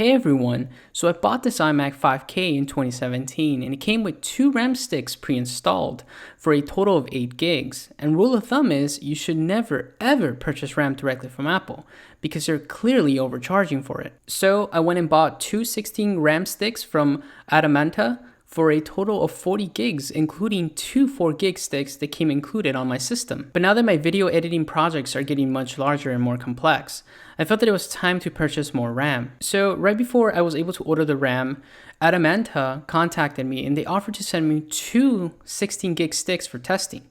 Hey everyone, so I bought this iMac 5K in 2017 and it came with 2 RAM sticks pre-installed for a total of 8 gigs. And rule of thumb is you should never ever purchase RAM directly from Apple because they're clearly overcharging for it. So I went and bought 2 16 RAM sticks from Adamanta for a total of 40 gigs, including 2 4 gig sticks that came included on my system. But now that my video editing projects are getting much larger and more complex, I felt that it was time to purchase more RAM. So right before I was able to order the RAM, Adamanta contacted me and they offered to send me 2 16 gig sticks for testing,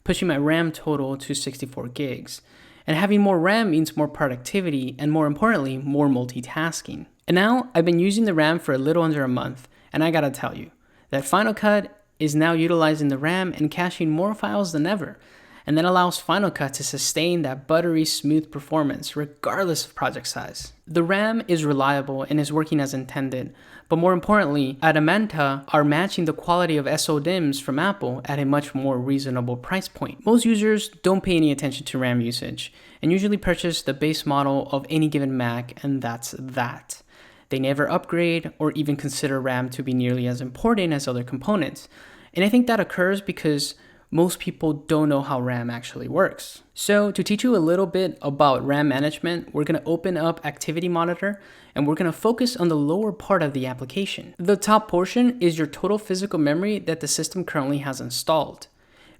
pushing my RAM total to 64 gigs. And having more RAM means more productivity and, more importantly, more multitasking. And now I've been using the RAM for a little under a month, and I gotta tell you, that Final Cut is now utilizing the RAM and caching more files than ever, and that allows Final Cut to sustain that buttery smooth performance regardless of project size. The RAM is reliable and is working as intended, but more importantly, Adamanta are matching the quality of SODIMMs from Apple at a much more reasonable price point. Most users don't pay any attention to RAM usage and usually purchase the base model of any given Mac, and that's that. They never upgrade or even consider RAM to be nearly as important as other components. And I think that occurs because most people don't know how RAM actually works. So to teach you a little bit about RAM management, we're going to open up Activity Monitor and we're going to focus on the lower part of the application. The top portion is your total physical memory that the system currently has installed.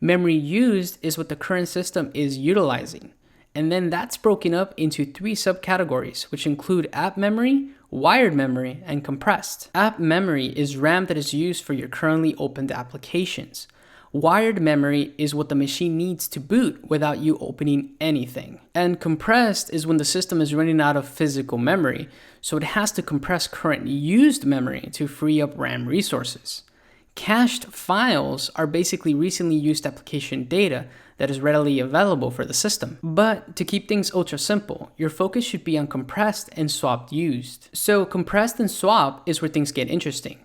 Memory used is what the current system is utilizing. And then that's broken up into 3 subcategories, which include app memory, wired memory, and compressed. App memory is RAM that is used for your currently opened applications. Wired memory is what the machine needs to boot without you opening anything. And compressed is when the system is running out of physical memory, so it has to compress current used memory to free up RAM resources. Cached files are basically recently used application data that is readily available for the system. But to keep things ultra simple, your focus should be on compressed and swapped used. So compressed and swap is where things get interesting.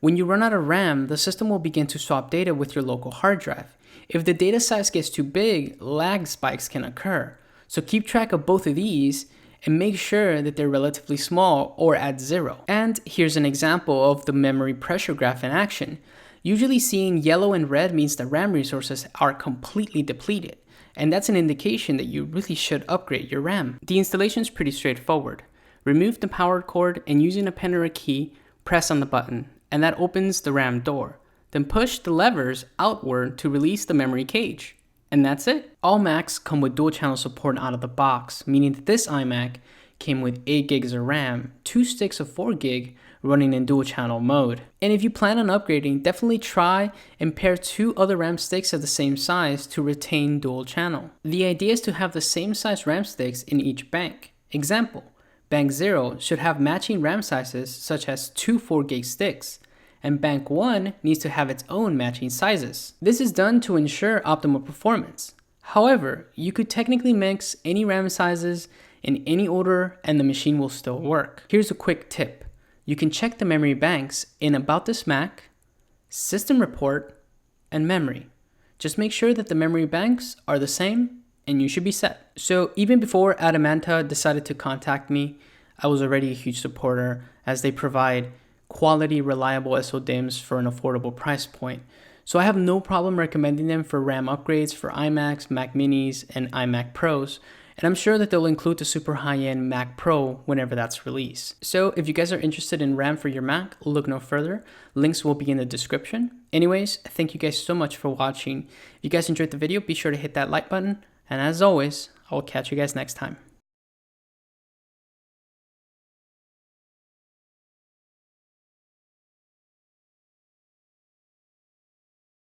When you run out of RAM, the system will begin to swap data with your local hard drive. If the data size gets too big, lag spikes can occur. So keep track of both of these and make sure that they're relatively small or at 0. And here's an example of the memory pressure graph in action. Usually seeing yellow and red means the RAM resources are completely depleted, and that's an indication that you really should upgrade your RAM. The installation is pretty straightforward. Remove the power cord and using a pen or a key, press on the button, and that opens the RAM door. Then push the levers outward to release the memory cage. And that's it. All Macs come with dual channel support out of the box, meaning that this iMac came with 8 gigs of RAM, 2 sticks of 4 gig, running in dual channel mode. And if you plan on upgrading, definitely try and pair 2 other RAM sticks of the same size to retain dual channel. The idea is to have the same size RAM sticks in each bank. Example, bank 0 should have matching RAM sizes such as 2 4 gig sticks, and bank 1 needs to have its own matching sizes. This is done to ensure optimal performance. However, you could technically mix any RAM sizes in any order and the machine will still work. Here's a quick tip. You can check the memory banks in About This Mac, System Report, and Memory. Just make sure that the memory banks are the same and you should be set. So even before Adamanta decided to contact me, I was already a huge supporter as they provide quality, reliable SODIMMs for an affordable price point. So I have no problem recommending them for RAM upgrades for iMacs, Mac Minis, and iMac Pros. And I'm sure that they'll include the super high-end Mac Pro whenever that's released. So if you guys are interested in RAM for your Mac, look no further. Links will be in the description. Anyways, thank you guys so much for watching. If you guys enjoyed the video, be sure to hit that like button. And as always, I will catch you guys next time.